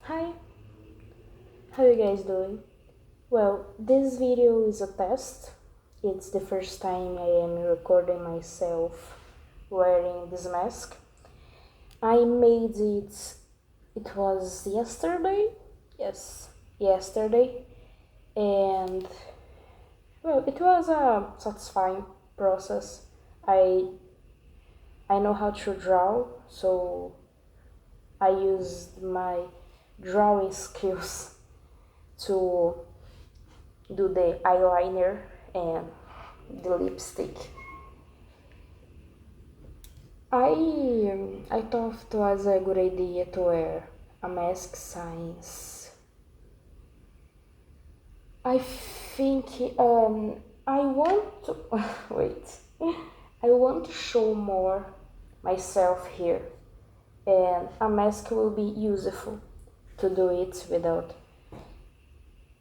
Hi, how you guys doing? Well, this video is a test. It's the first time I am recording myself wearing this mask. I made it was yesterday? Yes, yesterday. And well, it was a satisfying process. I I know how to draw, so I used my drawing skills to do the eyeliner and the lipstick. I thought it was a good idea to wear a mask since I think I want to wait. I want to show more myself here, and a mask will be useful to do it without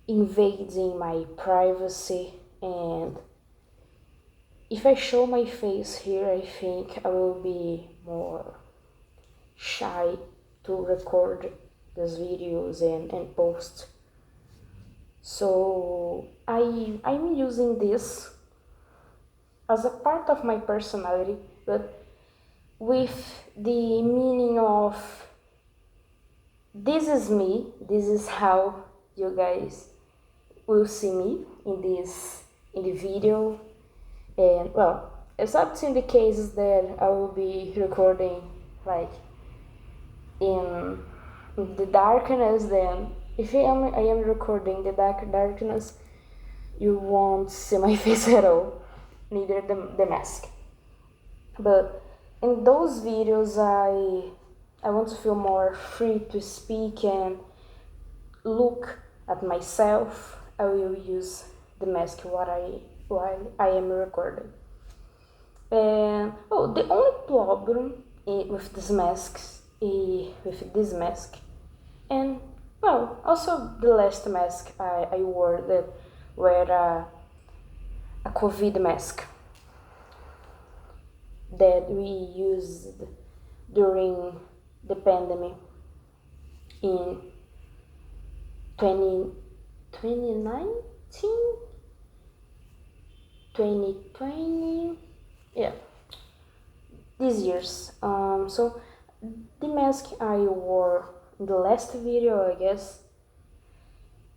invading my privacy. And if I show my face here, I think I will be more shy to record these videos and post. So I'm using this as a part of my personality, but with the meaning of this is me, this is how you guys will see me in the video. And well, except in the cases that I will be recording like in the darkness, then if I am recording the darkness, you won't see my face at all, neither the mask. But in those videos, I want to feel more free to speak and look at myself. I will use the mask while I am recording. And oh, the only problem with this mask, and well, also the last mask I wore that were a COVID mask that we used during the pandemic in 2019, 2020, yeah, these years. So the mask I wore in the last video, I guess,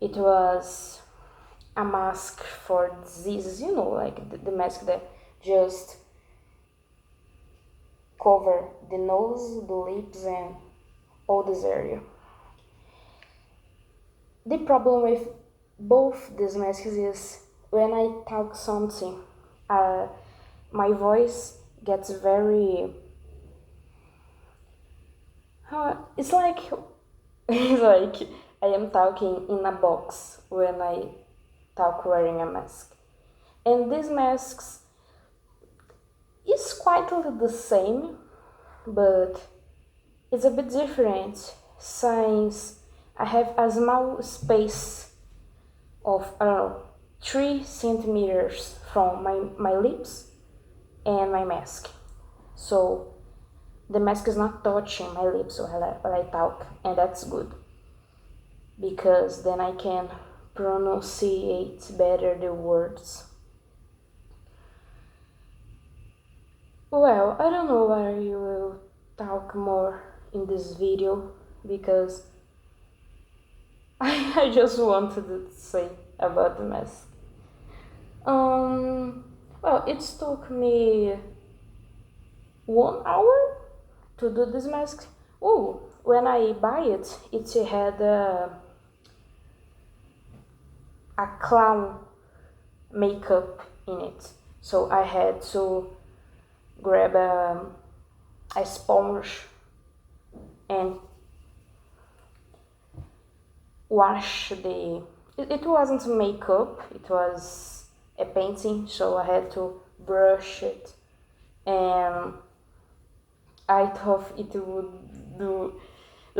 it was a mask for diseases, like the mask that just cover the nose, the lips, and all this area. The problem with both these masks is when I talk something, my voice gets very. It's like it's like I am talking in a box when I talk wearing a mask, and these masks is quite the same, but it's a bit different since I have a small space of, I don't know, 3 centimeters from my lips and my mask. So the mask is not touching my lips while I talk, and that's good because then I can pronunciate better the words. Well, I don't know what I will talk more in this video because I just wanted to say about the mask. Well, it took me 1 hour to do this mask. Oh, when I buy it, it had a clown makeup in it, so I had to grab a sponge and wash it wasn't makeup, it was a painting, so I had to brush it, and I thought it would do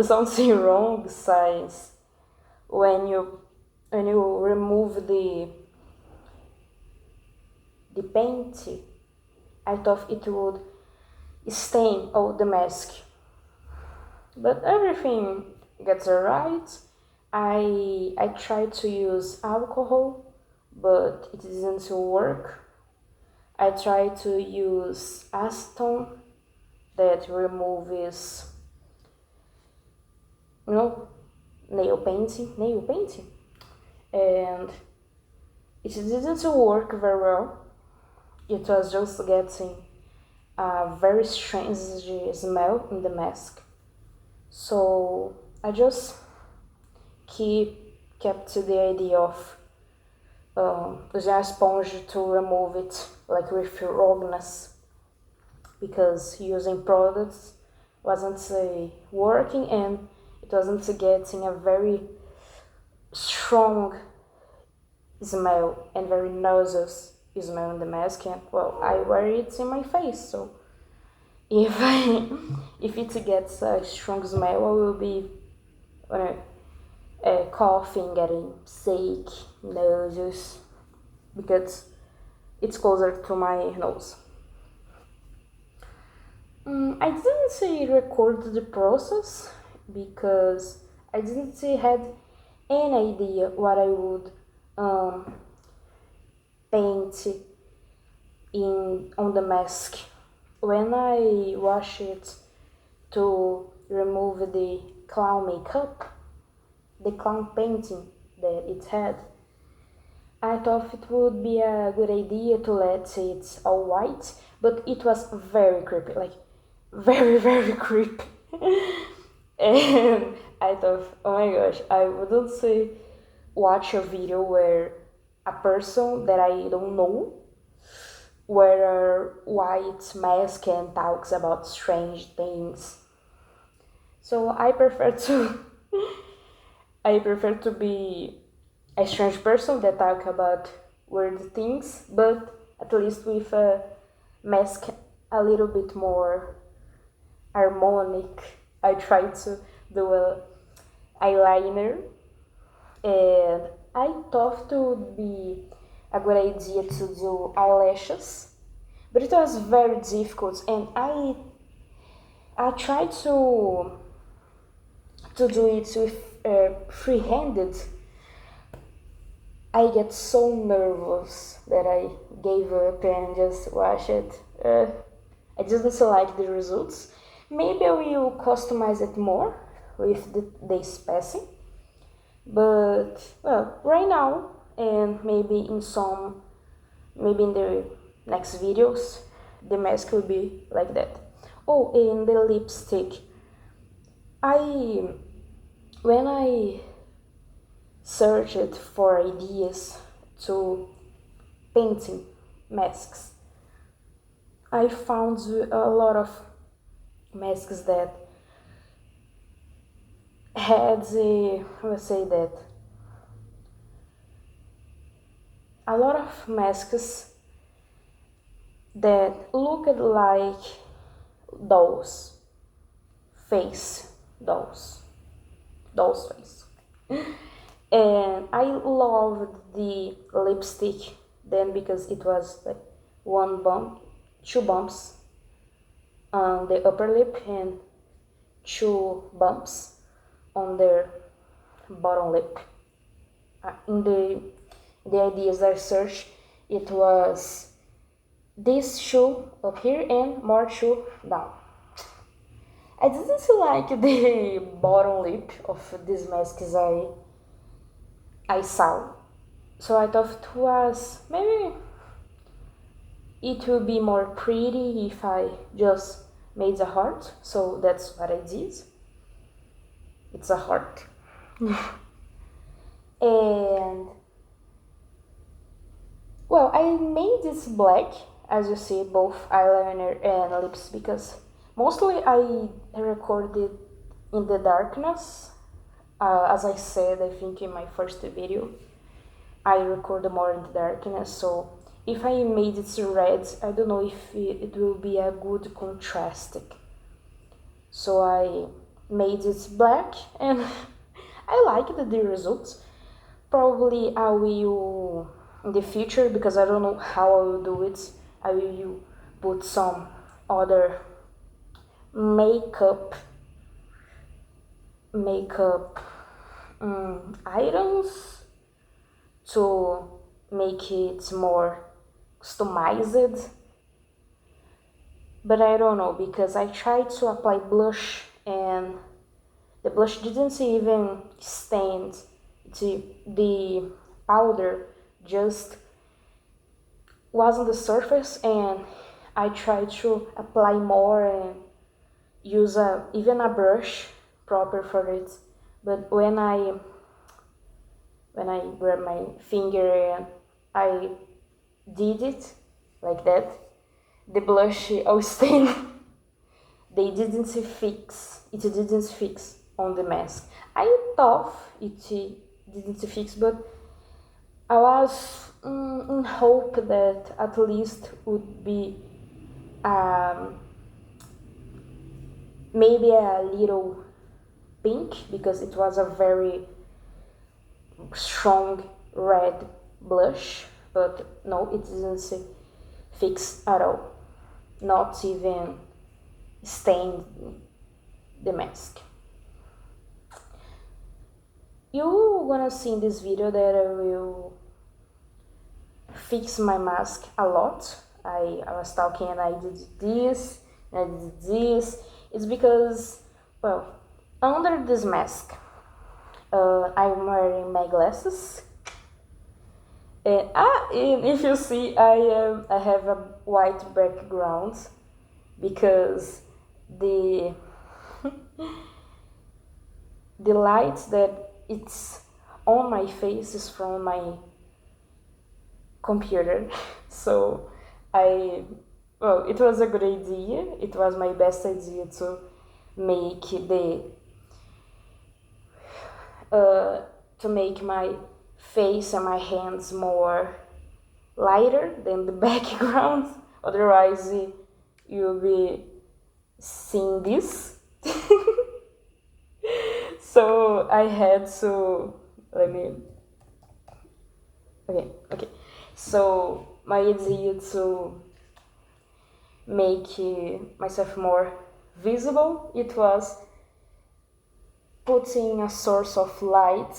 something wrong since when you remove the paint, I thought it would stain all the mask, but everything gets alright. I tried to use alcohol, but it didn't work. I tried to use acetone that removes, you know, nail painting, and it didn't work very well. It was just getting a very strange smell in the mask. So I just kept to the idea of using a sponge to remove it, like with roughness, because using products wasn't working, and it wasn't getting a very strong smell and very nauseous smell in the mask. And well, I wear it in my face, so if if it gets a strong smell, I will be coughing, getting sick, nauseous, because it's closer to my nose. I didn't say record the process because I didn't had any idea what I would paint on the mask. When I wash it to remove the clown makeup, the clown painting that it had, I thought it would be a good idea to let it all white, but it was very creepy, like very, very creepy. And I thought, oh my gosh, I wouldn't say watch a video where a person that I don't know wear a white mask and talks about strange things. So I prefer to be a strange person that talk about weird things, but at least with a mask a little bit more harmonic. I tried to do a eyeliner, and I thought it would be a good idea to do eyelashes, but it was very difficult, and I tried to do it with free-handed. I get so nervous that I gave up and just watch it. I just don't like the results. Maybe I will customize it more with the spacing. But well, right now, and maybe in the next videos, the mask will be like that. Oh, and the lipstick. When I searched for ideas to painting masks, I found a lot of masks that had a lot of masks that looked like dolls face. And I loved the lipstick then because it was like two bumps on the upper lip and two bumps on their bottom lip. In the ideas I searched, it was this shoe up here and more shoe down. I didn't like the bottom lip of these masks I saw, so I thought it was maybe it would be more pretty if I just made a heart. So that's what I did. It's a heart. And well, I made this black, as you see, both eyeliner and lips, because mostly I recorded in the darkness. As I said, I think in my first video, I recorded more in the darkness, so if I made it red, I don't know if it will be a good contrast. So I made it black, and I liked the results. Probably I will, in the future, because I don't know how I will do it, I will put some other makeup makeup items to make it more customized, but I don't know, because I tried to apply blush and the blush didn't even stand. The powder just was on the surface, and I tried to apply more and use even a brush proper for it. But when I grab my finger and I did it like that, the blush all stained. It didn't fix on the mask. I thought it didn't fix, but I was in hope that at least would be maybe a little pink, because it was a very strong red blush, but no, it didn't fix at all, not even stained the mask. You gonna see in this video that I will fix my mask a lot. I was talking and I did this and I did this. It's because, well, under this mask I'm wearing my glasses, and if you see, I have a white background because the the light that it's on my face is from my computer. So it was a good idea. It was my best idea to make my face and my hands more lighter than the background. Otherwise, you'll be seeing this. So I had to okay. So my idea to make myself more visible, it was putting a source of light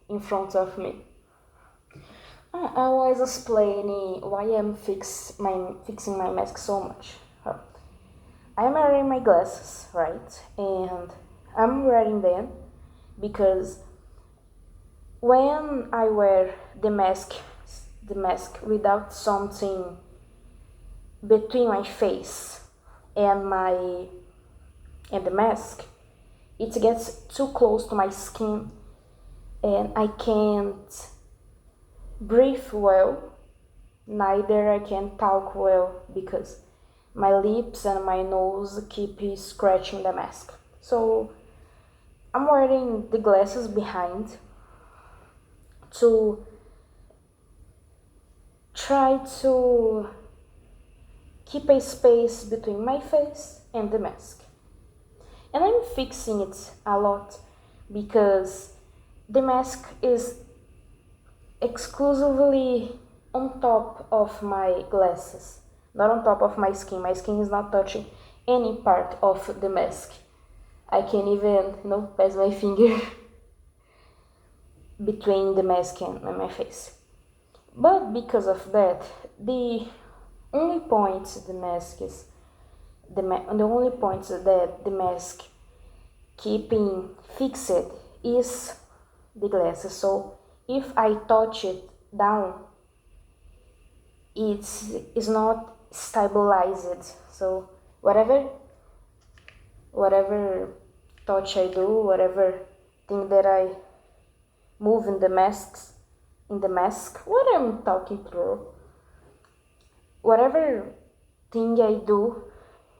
in front of me. I was explaining why I'm fixing my mask so much. I'm wearing my glasses, right? And I'm wearing them because when I wear the mask without something between my face and the mask, it gets too close to my skin and I can't breathe well, neither I can talk well because my lips and my nose keep scratching the mask. So I'm wearing the glasses behind to try to keep a space between my face and the mask. And I'm fixing it a lot because the mask is exclusively on top of my glasses, not on top of my skin. My skin is not touching any part of the mask. I can even, pass my finger between the mask and my face. But because of that, the only points the mask is the only points that the mask keeping fixed is the glasses. So if I touch it down, it's not stabilized. So whatever touch I do, whatever thing that I move in the mask, what I'm talking through, whatever thing I do,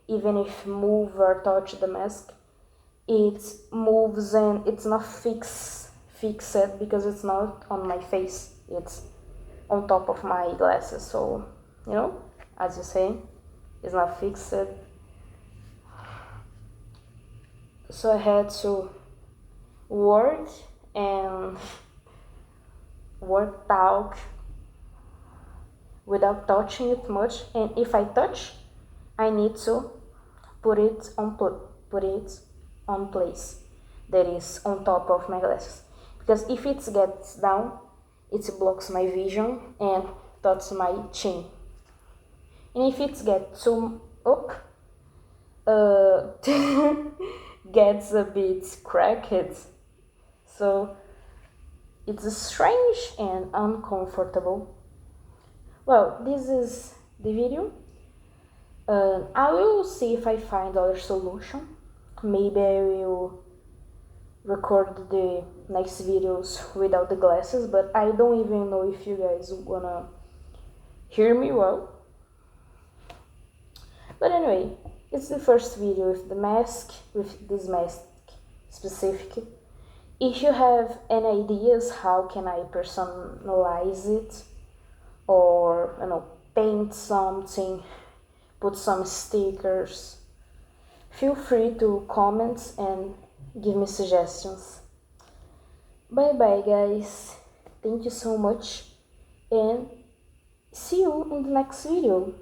even if move or touch the mask, it moves and it's not fixed because it's not on my face, it's on top of my glasses. So, as you say, it's not fixed. So I had to work talk without touching it much, and if I touch, I need to put it on place. that is on top of my glasses, because if it gets down, it blocks my vision and touches my chin. And if it gets too up, gets a bit cracked, so it's strange and uncomfortable. Well, this is the video. I will see if I find other solution. Maybe I will record the next videos without the glasses, but I don't even know if you guys wanna hear me well. But anyway, it's the first video with the mask, with this mask specific. If you have any ideas how can I personalize it, or paint something, put some stickers, feel free to comment and give me suggestions. Bye bye guys, thank you so much and see you in the next video.